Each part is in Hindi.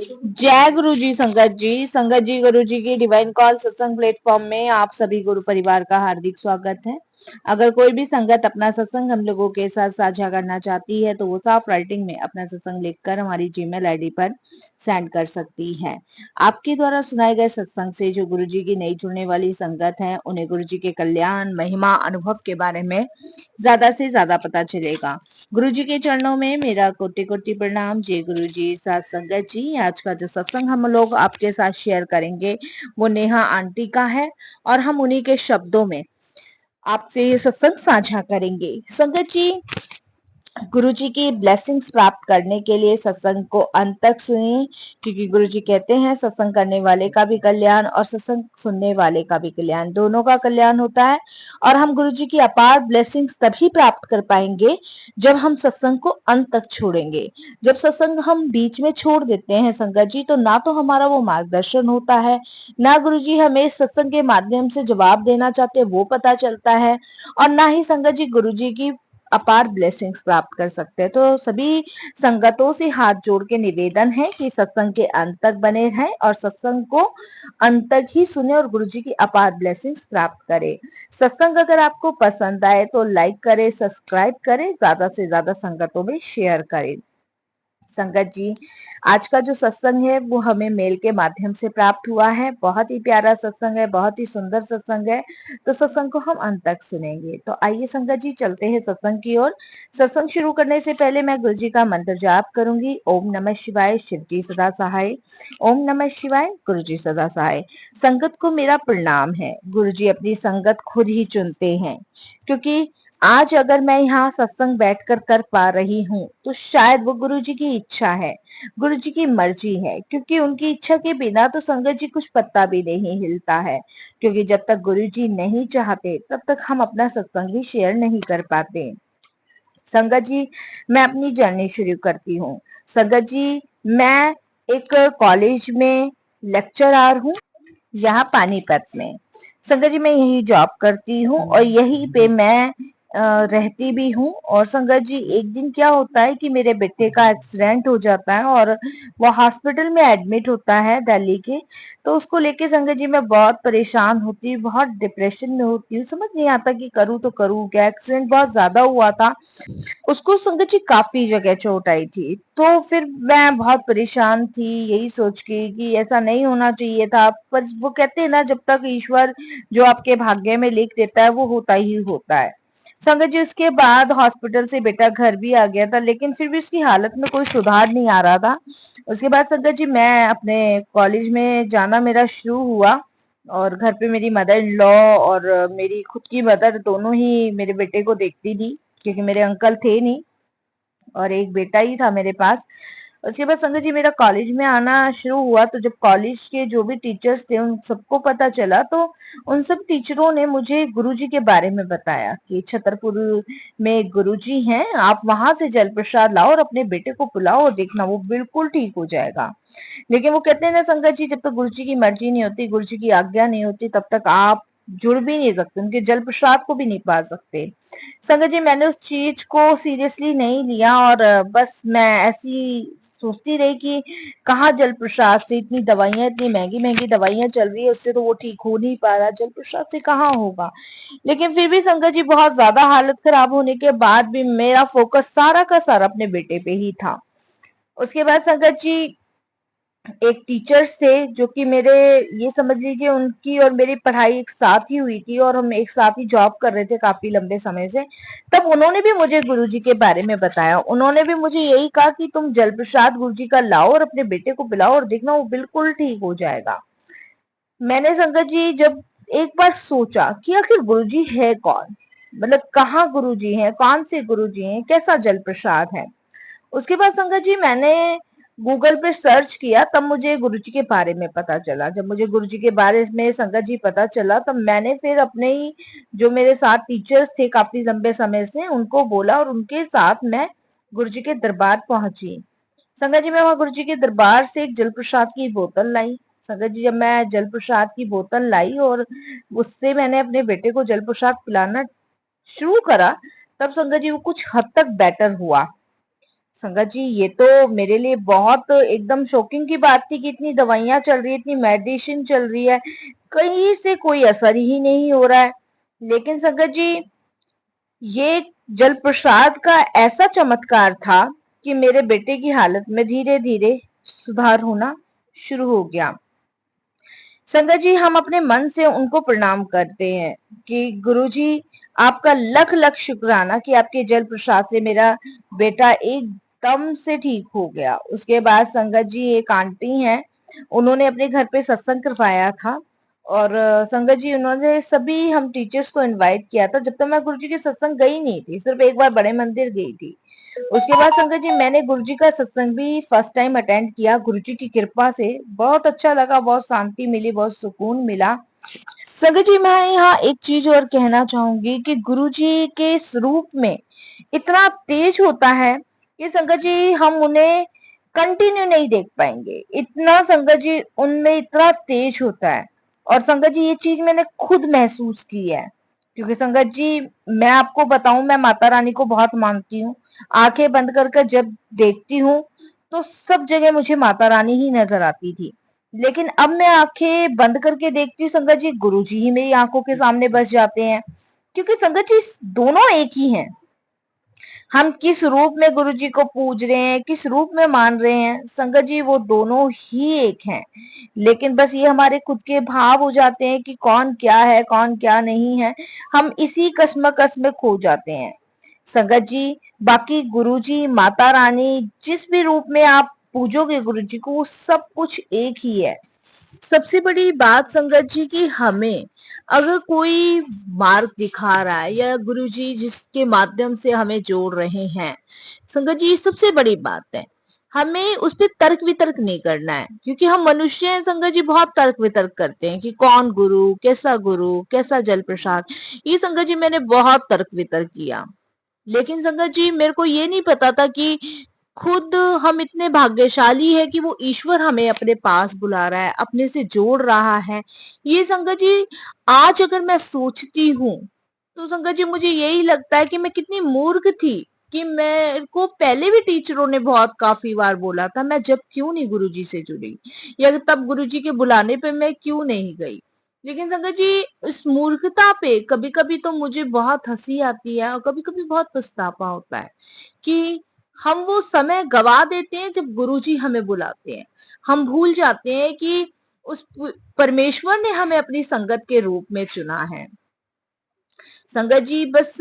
जय गुरु जी संगत जी। संगत जी, गुरु जी की डिवाइन कॉल सत्संग प्लेटफॉर्म में आप सभी गुरु परिवार का हार्दिक स्वागत है। अगर कोई भी संगत अपना सत्संग हम लोगों के साथ साझा करना चाहती है तो वो साफ राइटिंग में अपना सत्संग लिखकर हमारी जीमेल आईडी पर सेंड कर सकती है। आपके द्वारा सुनाए गए सत्संग से जो गुरु जी की नई जुड़ने वाली संगत है उन्हें गुरु जी के कल्याण, महिमा, अनुभव के बारे में ज्यादा से ज्यादा पता चलेगा। गुरु जी के चरणों में मेरा कोटि कोटि प्रणाम। जय गुरु जी। साथ संगत जी, आज का जो सत्संग हम लोग आपके साथ शेयर करेंगे वो नेहा आंटी का है और हम उन्हीं के शब्दों में आपसे ये सत्संग साझा करेंगे। संगत जी, गुरु जी की ब्लेसिंग्स प्राप्त करने के लिए सत्संग को अंत तक सुनिए, क्योंकि गुरु जी कहते हैं सत्संग करने वाले का भी कल्याण और सत्संग सुनने वाले का भी कल्याण, दोनों का कल्याण होता है। और हम गुरु जी की अपार ब्लेसिंग्स तभी प्राप्त कर पाएंगे जब हम सत्संग को अंत तक छोड़ेंगे। जब सत्संग हम बीच में छोड़ देते हैं संगत जी, तो ना तो हमारा वो मार्गदर्शन होता है, ना गुरु जी हमें सत्संग के माध्यम से जवाब देना चाहते वो पता चलता है, और ना ही संगत जी गुरु जी की अपार ब्लेसिंग्स प्राप्त कर सकते हैं। तो सभी संगतों से हाथ जोड़ के निवेदन है कि सत्संग के अंत तक बने रहें और सत्संग को अंत तक ही सुने और गुरु जी की अपार ब्लेसिंग्स प्राप्त करें। सत्संग अगर आपको पसंद आए तो लाइक करें, सब्सक्राइब करें, ज्यादा से ज्यादा संगतों में शेयर करें। संगत जी, आज का जो सत्संग है वो हमें मेल के माध्यम से प्राप्त हुआ है। बहुत ही प्यारा सत्संग है, बहुत ही सुंदर सत्संग है। तो सत्संग को हम अंत तक सुनेंगे। तो आइए संगत जी, चलते हैं सत्संग की ओर। सत्संग शुरू करने से पहले मैं गुरु जी का मंत्र जाप करूंगी। ओम नमः शिवाय, शिव जी सदा सहाय। ओम नमः शिवाय, गुरु जी सदा सहाय। संगत को मेरा प्रणाम है। गुरु जी अपनी संगत खुद ही चुनते हैं, क्योंकि आज अगर मैं यहाँ सत्संग बैठकर कर पा रही हूँ तो शायद वो गुरु जी की इच्छा है, गुरु जी की मर्जी है, क्योंकि उनकी इच्छा के बिना तो संगत जी कुछ पत्ता भी नहीं हिलता है। क्योंकि जब तक गुरु जी नहीं चाहते तब तक हम अपना सत्संग भी शेयर नहीं कर पाते। संगत जी, मैं अपनी जर्नी शुरू करती हूँ। संगत जी, मैं एक कॉलेज में लेक्चरर हूँ, यहाँ पानीपत में। संगत जी, मैं यही जॉब करती हूँ और यहीं पे मैं रहती भी हूँ। और संगत जी, एक दिन क्या होता है कि मेरे बेटे का एक्सीडेंट हो जाता है और वो हॉस्पिटल में एडमिट होता है दिल्ली के। तो उसको लेके संगत जी मैं बहुत परेशान होती हूँ, बहुत डिप्रेशन में होती हूँ, समझ नहीं आता कि करूँ तो करूँ क्या। एक्सीडेंट बहुत ज्यादा हुआ था, उसको संगत जी काफी जगह चोट आई थी। तो फिर मैं बहुत परेशान थी, यही सोच के कि ऐसा नहीं होना चाहिए था। पर वो कहते हैं ना, जब तक ईश्वर जो आपके भाग्य में लिख देता है वो होता ही होता है। संगत जी, उसके बाद हॉस्पिटल से बेटा घर भी आ गया था, लेकिन फिर भी उसकी हालत में कोई सुधार नहीं आ रहा था। उसके बाद संगत जी मैं अपने कॉलेज में जाना मेरा शुरू हुआ, और घर पे मेरी मदर इन लॉ और मेरी खुद की मदर दोनों ही मेरे बेटे को देखती थी, क्योंकि मेरे अंकल थे नहीं और एक बेटा ही था मेरे पास। उसके बाद संगत जी मेरा कॉलेज में आना शुरू हुआ, तो जब कॉलेज के जो भी टीचर्स थे उन सबको पता चला, तो उन सब टीचरों ने मुझे गुरुजी के बारे में बताया कि छतरपुर में एक गुरुजी हैं, आप वहां से जल प्रसाद लाओ और अपने बेटे को पिलाओ और देखना वो बिल्कुल ठीक हो जाएगा। लेकिन वो कहते हैं ना संगत जी, जब तक गुरु जी की मर्जी नहीं होती, गुरु जी की आज्ञा नहीं होती, तब तक आप जुड़ भी नहीं सकते, उनके जल प्रसाद को भी नहीं पा सकते। संगत जी, मैंने उस चीज को सीरियसली नहीं लिया और बस मैं ऐसी सोचती रही कि कहाँ जल प्रसाद से, इतनी दवाइयां, इतनी महंगी महंगी दवाइयां चल रही है, उससे तो वो ठीक हो नहीं पा रहा, जल प्रसाद से कहाँ होगा। लेकिन फिर भी संगत जी बहुत ज्यादा हालत खराब होने के बाद भी मेरा फोकस सारा का सारा अपने बेटे पे ही था। उसके बाद संगत जी एक टीचर्स थे जो कि मेरे, ये समझ लीजिए उनकी और मेरी पढ़ाई एक साथ ही हुई थी और हम एक साथ ही जॉब कर रहे थे काफी लंबे समय से। तब उन्होंने भी मुझे गुरुजी के बारे में बताया, उन्होंने भी मुझे यही कहा कि तुम जल प्रसाद गुरुजी का लाओ और अपने बेटे को पिलाओ और देखना वो बिल्कुल ठीक हो जाएगा। मैंने संगत जी जब एक बार सोचा कि आखिर गुरुजी है कौन, मतलब कहाँ गुरुजी हैं, कौन से गुरुजी हैं, कैसा जल प्रसाद है। उसके बाद संगत जी मैंने गूगल पे सर्च किया, तब मुझे गुरुजी के बारे में पता चला। जब मुझे गुरुजी के बारे में संगत जी पता चला, तब मैंने फिर अपने ही जो मेरे साथ टीचर्स थे काफी लंबे समय से उनको बोला और उनके साथ मैं गुरुजी के दरबार पहुंची। संगत जी मैं वहां गुरुजी के दरबार से एक जल प्रसाद की बोतल लाई। संगत जी जब मैं जल प्रसाद की बोतल लाई और उससे मैंने अपने बेटे को जल प्रसाद पिलाना शुरू करा, तब संगत जी वो कुछ हद तक बेटर हुआ। संगत जी, ये तो मेरे लिए बहुत एकदम शॉकिंग की बात थी कि इतनी दवाइयां चल रही है, इतनी मेडिसिन चल रही है, कहीं से कोई असर ही नहीं हो रहा है। लेकिन संगत जी, ये जल प्रसाद का ऐसा चमत्कार था कि मेरे बेटे की हालत में धीरे धीरे सुधार होना शुरू हो गया। संगत जी, हम अपने मन से उनको प्रणाम करते हैं कि गुरुजी, आपका लख लख शुक्राना कि आपके जल प्रसाद से मेरा बेटा एकदम से ठीक हो गया। उसके बाद संगत जी, एक आंटी हैं, उन्होंने अपने घर पे सत्संग करवाया था और संगत जी, उन्होंने सभी हम टीचर्स को इनवाइट किया था। जब तक मैं गुरुजी के सत्संग गई नहीं थी, सिर्फ एक बार बड़े मंदिर गई थी। उसके बाद संगत जी, मैंने गुरुजी का सत्संग भी फर्स्ट टाइम अटेंड किया। गुरुजी की कृपा से बहुत अच्छा लगा, बहुत शांति मिली, बहुत सुकून मिला। संगत जी, मैं यहाँ एक चीज और कहना चाहूंगी कि गुरुजी के स्वरूप में इतना तेज होता है कि संगत जी, हम उन्हें कंटिन्यू नहीं देख पाएंगे। इतना संगत जी उनमें इतना तेज होता है। और संगत जी, ये चीज मैंने खुद महसूस की है, क्योंकि संगत जी, मैं आपको बताऊं, मैं माता रानी को बहुत मानती हूँ। आंखें बंद कर जब देखती हूँ तो सब जगह मुझे माता रानी ही नजर आती थी। लेकिन अब मैं आंखें बंद करके देखती हूँ संगत जी, गुरुजी ही मेरी आंखों के सामने बस जाते हैं। क्योंकि संगत जी, दोनों एक ही हैं। हम किस रूप में गुरुजी को पूज रहे हैं, किस रूप में मान रहे हैं, संगत जी वो दोनों ही एक हैं। लेकिन बस ये हमारे खुद के भाव हो जाते हैं कि कौन क्या है, कौन क्या नहीं है। हम इसी कश्मकश में खो जाते हैं। संगत जी, बाकी गुरुजी, माता रानी, जिस भी रूप में आप पूजोगे गुरुजी को, वो सब कुछ एक ही है। सबसे बड़ी बात संगत जी की, हमें अगर कोई मार्ग दिखा रहा है या गुरुजी जिसके माध्यम से हमें जोड़ रहे हैं, संगत जी, ये सबसे बड़ी बात है। हमें उस पर तर्क वितर्क नहीं करना है, क्योंकि हम मनुष्य हैं संगत जी, बहुत तर्क वितर्क करते हैं कि कौन गुरु, कैसा जल प्रसाद। ये संगत जी, मैंने बहुत तर्क वितर्क किया। लेकिन संगत जी, मेरे को ये नहीं पता था कि खुद हम इतने भाग्यशाली है कि वो ईश्वर हमें अपने पास बुला रहा है, अपने से जोड़ रहा है। ये संगत जी, आज अगर मैं सोचती हूँ तो संगत जी, मुझे यही लगता है कि मैं कितनी मूर्ख थी कि मेरे को पहले भी टीचरों ने बहुत काफी बार बोला था, मैं जब क्यों नहीं गुरुजी से जुड़ी, या तब गुरुजी के बुलाने पे मैं क्यों नहीं गई। लेकिन संगत जी, इस मूर्खता पे कभी कभी तो मुझे बहुत हंसी आती है और कभी कभी बहुत पछतावा होता है कि हम वो समय गवा देते हैं जब गुरुजी हमें बुलाते हैं। हम भूल जाते हैं कि उस परमेश्वर ने हमें अपनी संगत के रूप में चुना है। संगत जी, बस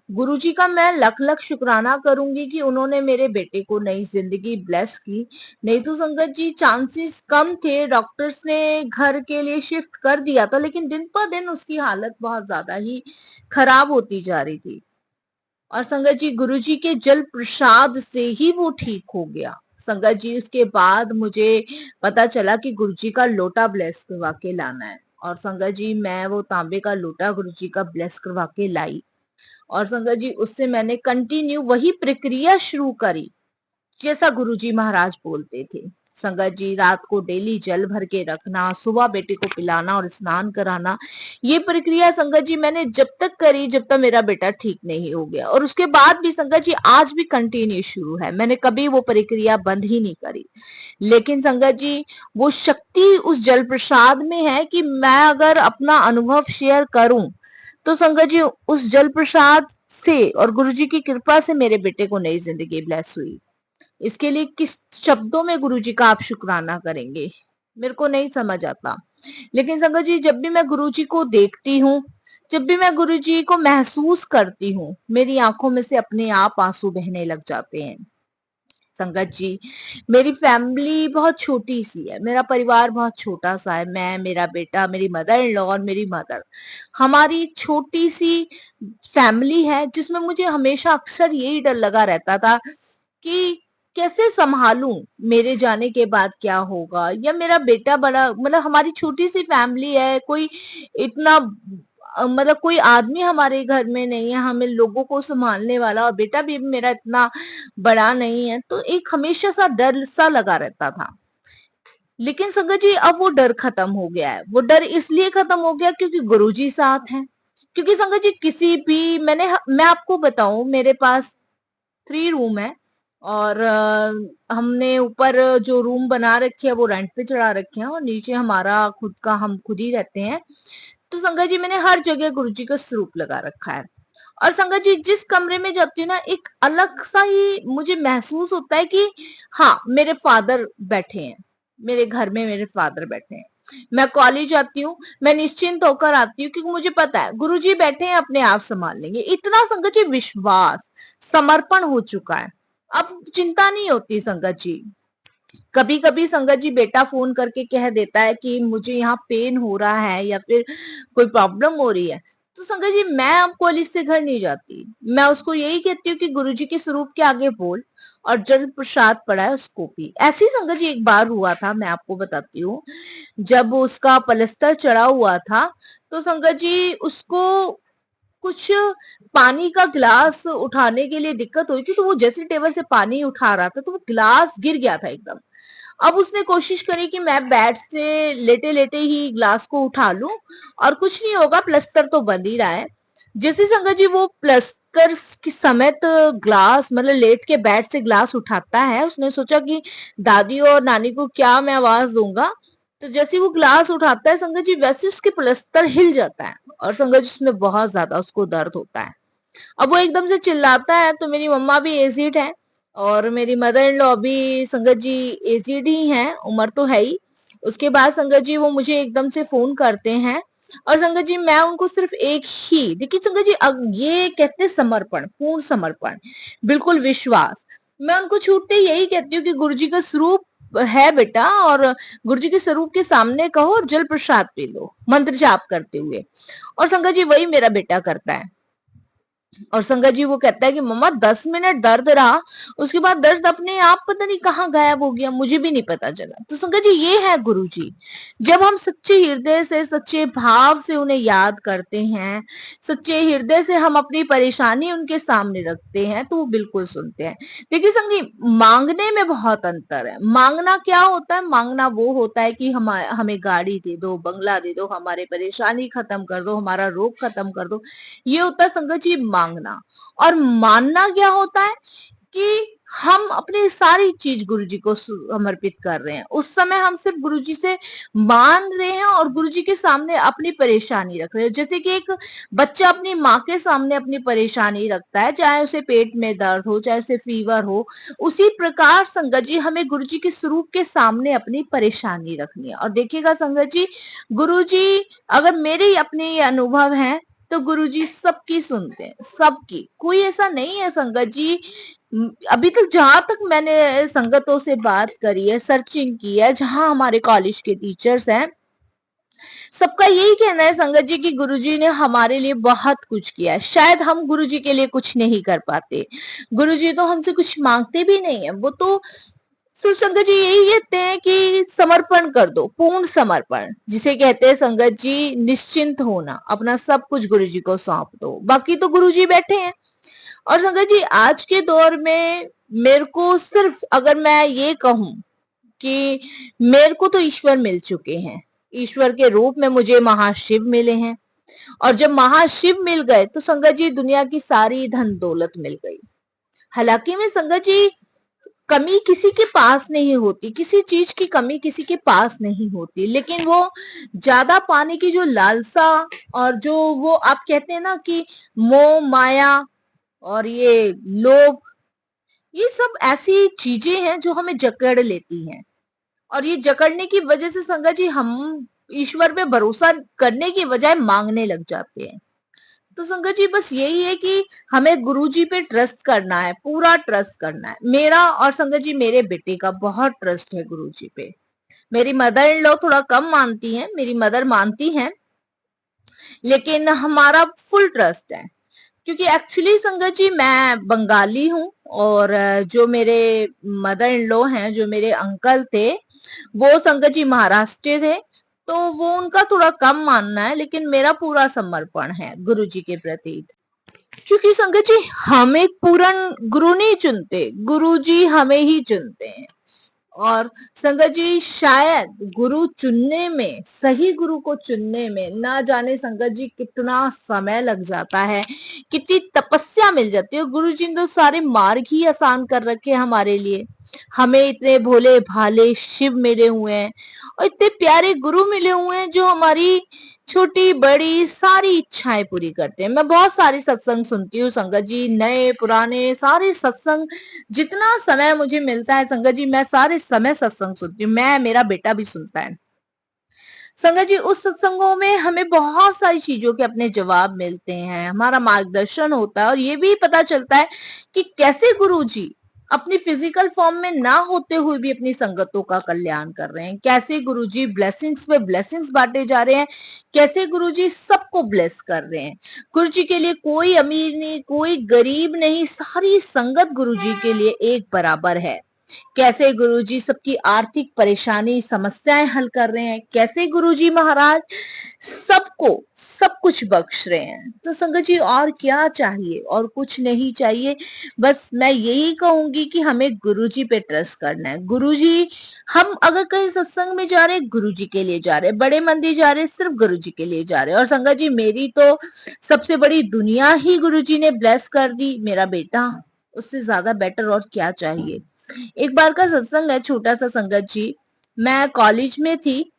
गुरुजी का मैं लख लख शुक्राना करूंगी कि उन्होंने मेरे बेटे को नई जिंदगी ब्लेस की। नहीं तो संगत जी, चांसेस कम थे। डॉक्टर्स ने घर के लिए शिफ्ट कर दिया था, लेकिन दिन पर दिन उसकी हालत बहुत ज्यादा ही खराब होती जा रही थी। और संगत जी, गुरुजी के जल प्रसाद से ही वो ठीक हो गया। संगत जी, उसके बाद मुझे पता चला कि गुरुजी का लोटा ब्लेस करवा के लाना है। और संगत जी, मैं वो तांबे का लोटा गुरुजी का ब्लेस करवा के लाई। और संगत जी, उससे मैंने कंटिन्यू वही प्रक्रिया शुरू करी जैसा गुरुजी महाराज बोलते थे। संगत जी, रात को डेली जल भर के रखना, सुबह बेटे को पिलाना और स्नान कराना, ये प्रक्रिया संगत जी मैंने जब तक करी जब तक मेरा बेटा ठीक नहीं हो गया। और उसके बाद भी संगत जी आज भी कंटिन्यू शुरू है, मैंने कभी वो प्रक्रिया बंद ही नहीं करी। लेकिन संगत जी, वो शक्ति उस जल प्रसाद में है कि मैं अगर अपना अनुभव शेयर करूं तो संगत जी, उस जल प्रसाद से और गुरुजी की कृपा से मेरे बेटे को नई जिंदगी ब्लेस हुई। इसके लिए किस शब्दों में गुरुजी का आप शुक्राना करेंगे, मेरे को नहीं समझ आता। लेकिन संगत जी, जब भी मैं गुरुजी को देखती हूँ, जब भी मैं गुरुजी को महसूस करती हूँ, मेरी आंखों में से अपने आप आंसू बहने लग जाते हैं। संगत जी, मेरी फैमिली बहुत छोटी सी है, मेरा परिवार बहुत छोटा सा है। मैं, मेरा बेटा, मेरी मदर इन लॉ और मेरी मदर, हमारी छोटी सी फैमिली है जिसमें मुझे हमेशा अक्सर यही डर लगा रहता था कि कैसे संभालूं, मेरे जाने के बाद क्या होगा, या मेरा बेटा बड़ा, मतलब हमारी छोटी सी फैमिली है, कोई इतना मतलब कोई आदमी हमारे घर में नहीं है हमें लोगों को संभालने वाला, और बेटा भी मेरा इतना बड़ा नहीं है, तो एक हमेशा सा डर सा लगा रहता था। लेकिन संगत जी, अब वो डर खत्म हो गया है। वो डर इसलिए खत्म हो गया क्योंकि गुरुजी साथ हैं। क्योंकि संगत जी, किसी भी मैं आपको बताऊं, मेरे पास 3 रूम है। और हमने ऊपर जो रूम बना रखे है वो रेंट पे चढ़ा रखे हैं और नीचे हमारा खुद का, हम खुद ही रहते हैं। तो संगत जी मैंने हर जगह गुरु जी का स्वरूप लगा रखा है। और संगत जी जिस कमरे में जाती हूँ ना, एक अलग सा ही मुझे महसूस होता है कि हाँ मेरे फादर बैठे हैं, मेरे घर में मेरे फादर बैठे हैं। मैं कॉलेज आती हूँ, मैं निश्चिंत होकर आती हूँ क्योंकि मुझे पता है गुरु जी बैठे हैं, अपने आप संभाल लेंगे। इतना संगत जी विश्वास, समर्पण हो चुका है, अब चिंता नहीं होती संगत जी। कभी कभी संगत जी बेटा फोन करके कह देता है कि मुझे यहाँ पेन हो रहा है या फिर कोई प्रॉब्लम हो रही है, तो संगत जी मैं अब कॉलेज से घर नहीं जाती, मैं उसको यही कहती हूँ कि गुरुजी के स्वरूप के आगे बोल और जल प्रसाद पड़ा है उसको पी। ऐसी संगत जी एक बार हुआ था, मैं आपको बताती हूँ। जब उसका पलस्तर चढ़ा हुआ था तो संगत जी उसको कुछ पानी का गिलास उठाने के लिए दिक्कत हुई थी, तो वो जैसे टेबल से पानी उठा रहा था तो वो गिलास गिर गया था एकदम। अब उसने कोशिश करी कि मैं बेड से लेटे लेटे ही ग्लास को उठा लूं और कुछ नहीं होगा, प्लस्तर तो बंद ही रहा है। जैसे संगत जी वो प्लस्तर के समेत ग्लास, मतलब लेट के बेड से ग्लास उठाता है, उसने सोचा कि दादी और नानी को क्या मैं आवाज दूंगा। तो जैसे वो ग्लास उठाता है संगत जी, वैसे उसके प्लस्तर हिल जाता है और संगत जी उसमें बहुत ज्यादा उसको दर्द होता है। अब वो एकदम से चिल्लाता है, तो मेरी मम्मा भी एजिड है और मेरी मदर इन लॉ भी संगत जी एजिड ही हैं, उम्र तो है ही। उसके बाद संगत जी वो मुझे एकदम से फोन करते हैं और संगत जी मैं उनको सिर्फ एक ही, देखिए संगत जी ये कहते हैं समर्पण, पूर्ण समर्पण, बिल्कुल विश्वास। मैं उनको छूटते ही यही कहती हूँ कि गुरु जी का स्वरूप है बेटा, और गुरु जी के स्वरूप के सामने कहो और जल प्रसाद पी लो मंत्र जाप करते हुए। और संगत जी वही मेरा बेटा करता है। और संगत जी वो कहता है कि मम्मा 10 मिनट दर्द रहा, उसके बाद दर्द अपने आप पता नहीं कहाँ गायब हो गया, मुझे भी नहीं पता चला। तो संगत जी ये है गुरु जी, जब हम सच्चे हृदय से, सच्चे भाव से उन्हें याद करते हैं, सच्चे हृदय से हम अपनी परेशानी उनके सामने रखते हैं, तो वो बिल्कुल सुनते हैं। देखिए संगत, मांगने में बहुत अंतर है। मांगना क्या होता है? मांगना वो होता है कि हमें गाड़ी दे दो, बंगला दे दो, हमारे परेशानी खत्म कर दो, हमारा रोग खत्म कर दो, ये होता है संगत जी मांगना। और मानना क्या होता है कि हम अपनी सारी चीज गुरुजी को समर्पित कर रहे हैं, उस समय हम सिर्फ गुरुजी से मान रहे हैं और गुरुजी के सामने अपनी परेशानी रख रहे हैं। जैसे कि एक बच्चा अपनी माँ के सामने अपनी परेशानी रखता है, चाहे उसे पेट में दर्द हो, चाहे उसे फीवर हो, उसी प्रकार संगत जी हमें गुरुजी के स्वरूप के सामने अपनी परेशानी रखनी है। और देखिएगा संगत जी, गुरुजी, अगर मेरे अपने ये अनुभव है तो गुरुजी सबकी सुनते हैं, सबकी, कोई ऐसा नहीं है संगत जी। अभी तक जहां तक मैंने संगतों से बात करी है, सर्चिंग की है, जहां हमारे कॉलेज के टीचर्स हैं, सबका यही कहना है संगत जी कि गुरुजी ने हमारे लिए बहुत कुछ किया है। शायद हम गुरुजी के लिए कुछ नहीं कर पाते, गुरुजी तो हमसे कुछ मांगते भी नहीं है, वो तो सिर्फ संगत जी यही कहते हैं कि समर्पण कर दो, पूर्ण समर्पण जिसे कहते हैं संगत जी, निश्चिंत होना, अपना सब कुछ गुरु जी को सौंप दो, बाकी तो गुरु जी बैठे हैं। और संगत जी आज के दौर में मेरे को सिर्फ अगर मैं ये कहूं कि मेरे को तो ईश्वर मिल चुके हैं, ईश्वर के रूप में मुझे महाशिव मिले हैं। और जब महाशिव मिल गए तो संगत जी दुनिया की सारी धन दौलत मिल गई। हालांकि में संगत जी कमी किसी के पास नहीं होती, किसी चीज की कमी किसी के पास नहीं होती, लेकिन वो ज्यादा पाने की जो लालसा और जो वो आप कहते हैं ना कि मोह माया और ये लोभ, ये सब ऐसी चीजें हैं जो हमें जकड़ लेती हैं। और ये जकड़ने की वजह से संगत जी हम ईश्वर पे भरोसा करने की बजाय मांगने लग जाते हैं। तो संगत जी बस यही है कि हमें गुरुजी पे ट्रस्ट करना है, पूरा ट्रस्ट करना है। मेरा और संगत जी मेरे बेटे का बहुत ट्रस्ट है गुरुजी पे। मेरी मदर इन लॉ थोड़ा कम मानती हैं, मेरी मदर मानती हैं, लेकिन हमारा फुल ट्रस्ट है। क्योंकि एक्चुअली संगत जी मैं बंगाली हूँ और जो मेरे मदर इन लॉ हैं, जो मेरे अंकल थे, वो संगत जी महाराष्ट्र थे, तो वो उनका थोड़ा कम मानना है, लेकिन मेरा पूरा समर्पण है गुरुजी के प्रति। क्योंकि संगत जी हम एक पूर्ण गुरु नहीं चुनते, गुरु जी हमें ही चुनते हैं। और संगत जी शायद गुरु चुनने में, सही गुरु को चुनने में ना जाने संगत जी कितना समय लग जाता है, कितनी तपस्या मिल जाती है। गुरु जी ने तो सारे मार्ग ही आसान कर रखे हैं हमारे लिए। हमें इतने भोले भाले शिव मिले हुए हैं और इतने प्यारे गुरु मिले हुए हैं जो हमारी छोटी बड़ी सारी इच्छाएं पूरी करते हैं। मैं बहुत सारी सत्संग सुनती हूँ संगत जी, नए पुराने सारे सत्संग, जितना समय मुझे मिलता है संगत जी मैं सारे समय सत्संग सुनती हूँ। मैं, मेरा बेटा भी सुनता है संगत जी। उस सत्संगों में हमें बहुत सारी चीजों के अपने जवाब मिलते हैं, हमारा मार्गदर्शन होता है और ये भी पता चलता है कि कैसे गुरु जी अपनी फिजिकल फॉर्म में ना होते हुए भी अपनी संगतों का कल्याण कर रहे हैं। कैसे गुरुजी ब्लेसिंग्स पे ब्लेसिंग्स बांटे जा रहे हैं, कैसे गुरुजी सबको ब्लेस कर रहे हैं। गुरुजी के लिए कोई अमीर नहीं, कोई गरीब नहीं, सारी संगत गुरुजी के लिए एक बराबर है। कैसे गुरुजी सबकी आर्थिक परेशानी समस्याएं हल कर रहे हैं, कैसे गुरुजी महाराज सबको सब कुछ बख्श रहे हैं। तो संगत जी और क्या चाहिए, और कुछ नहीं चाहिए। बस मैं यही कहूंगी कि हमें गुरुजी पे ट्रस्ट करना है। गुरुजी, हम अगर कहीं सत्संग में जा रहे हैं गुरुजी के लिए जा रहे हैं, बड़े मंदिर जा रहे हैं सिर्फ गुरुजी के लिए जा रहे हैं। और संगत जी मेरी तो सबसे बड़ी दुनिया ही गुरुजी ने ब्लेस कर दी, मेरा बेटा, उससे ज्यादा बेटर और क्या चाहिए। एक बार का सत्संग है, छोटा सा संगत जी। मैं कॉलेज में थी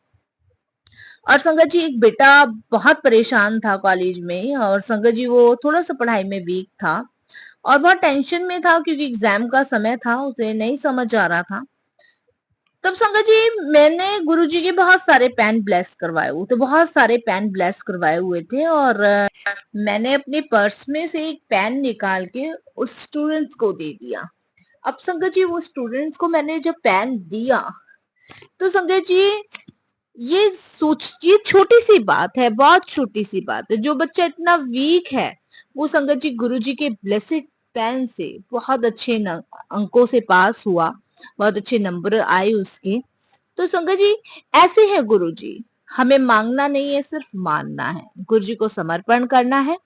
और संगत जी एक बेटा बहुत परेशान था कॉलेज में, और संगत जी वो थोड़ा सा पढ़ाई में वीक था और बहुत टेंशन में था क्योंकि एग्जाम का समय था, उसे नहीं समझ आ रहा था। तब संगत जी मैंने गुरुजी के बहुत सारे पेन ब्लेस करवाए हुए थे, बहुत सारे पेन ब्लेस करवाए हुए थे और मैंने अपने पर्स में से एक पेन निकाल के उस स्टूडेंट्स को दे दिया। अब संगत जी वो स्टूडेंट्स को मैंने जब पेन दिया तो संगत जी ये सोचिए, छोटी सी बात है, बहुत छोटी सी बात है। जो बच्चा इतना वीक है वो संगत जी गुरुजी के ब्लेसिड पेन से बहुत अच्छे अंकों से पास हुआ, बहुत अच्छे नंबर आए उसके। तो संगत जी ऐसे है गुरुजी, हमें मांगना नहीं है, सिर्फ मानना है, गुरुजी को समर्पण करना है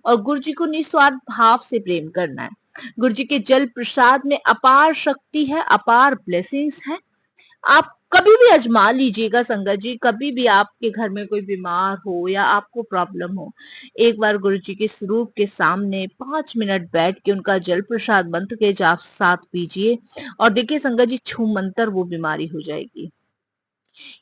और गुरुजी को निस्वार्थ भाव से प्रेम करना है। गुरुजी के जल प्रसाद में अपार शक्ति है, अपार ब्लेसिंग्स है। आप कभी भी आजमा लीजिएगा संगत जी, कभी भी आपके घर में कोई बीमार हो या आपको प्रॉब्लम हो, एक बार गुरु जी के स्वरूप के सामने 5 मिनट बैठ के उनका जल प्रसाद मंत्र के जाप साथ पीजिए और देखिए संगत जी छू मंतर वो बीमारी हो जाएगी।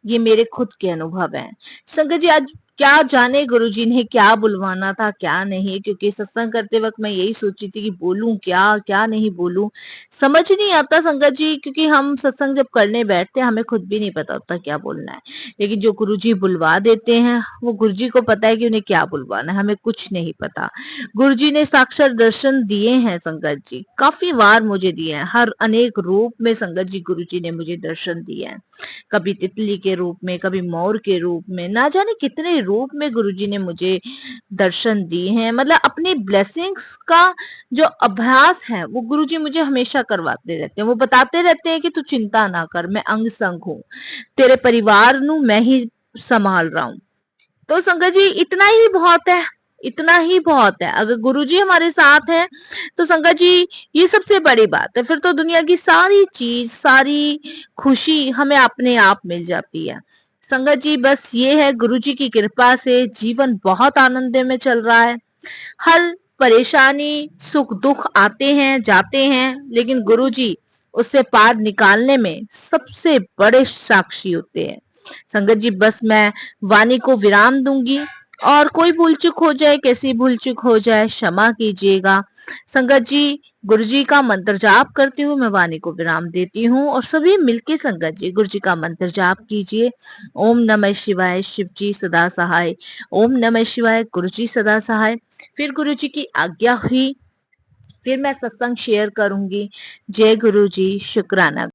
ये मेरे खुद के अनुभव हैं। संगत जी आज क्या जाने गुरुजी ने क्या बुलवाना था क्या नहीं, क्योंकि सत्संग करते वक्त मैं यही सोची थी कि बोलूं क्या क्या नहीं बोलूं, समझ नहीं आता संगत जी, क्योंकि हम सत्संग जब करने बैठते हैं हमें खुद भी नहीं पता होता क्या बोलना है। लेकिन जो गुरुजी बुलवा देते हैं वो गुरुजी को पता है कि उन्हें क्या बुलवाना है, हमें कुछ नहीं पता। गुरुजी ने साक्षात दर्शन दिए हैं संगत जी, काफी बार मुझे दिए हैं, हर अनेक रूप में संगत जी गुरुजी ने मुझे दर्शन दिए हैं। कभी तितली के रूप में, कभी मोर के रूप में, ना जाने कितने रूप में गुरुजी ने मुझे दर्शन दिए हैं। मतलब अपनी ब्लेसिंग्स का जो अभ्यास है वो गुरुजी मुझे हमेशा करवाते रहते हैं। वो बताते रहते हैं कि तू चिंता ना कर, मैं अंग संग हूँ, तेरे परिवार नू मैं ही संभाल रहा हूँ। तो संगत जी इतना ही बहुत है, इतना ही बहुत है। अगर गुरुजी हमारे साथ हैं तो संगत जी ये सबसे बड़ी बात है, फिर तो दुनिया की सारी चीज, सारी खुशी हमें अपने आप मिल जाती है। संगत जी बस ये है, गुरुजी की कृपा से जीवन बहुत आनंद में चल रहा है। हर परेशानी सुख दुख आते हैं जाते हैं, लेकिन गुरुजी उससे पार निकालने में सबसे बड़े साक्षी होते हैं। संगत जी बस मैं वाणी को विराम दूंगी और कोई भूल चूक हो जाए, कैसी भूल चूक हो जाए क्षमा कीजिएगा। संगत जी गुरु जी का मंत्र जाप करती हूँ, मैं वाणी को विराम देती हूँ और सभी मिलके संगत जी गुरु जी का मंत्र जाप कीजिए। ओम नमः शिवाय, शिव जी सदा सहाय। ओम नमः शिवाय, गुरु जी सदा सहाय। फिर गुरु जी की आज्ञा हुई, फिर मैं सत्संग शेयर करूंगी। जय गुरु जी, शुक्राना।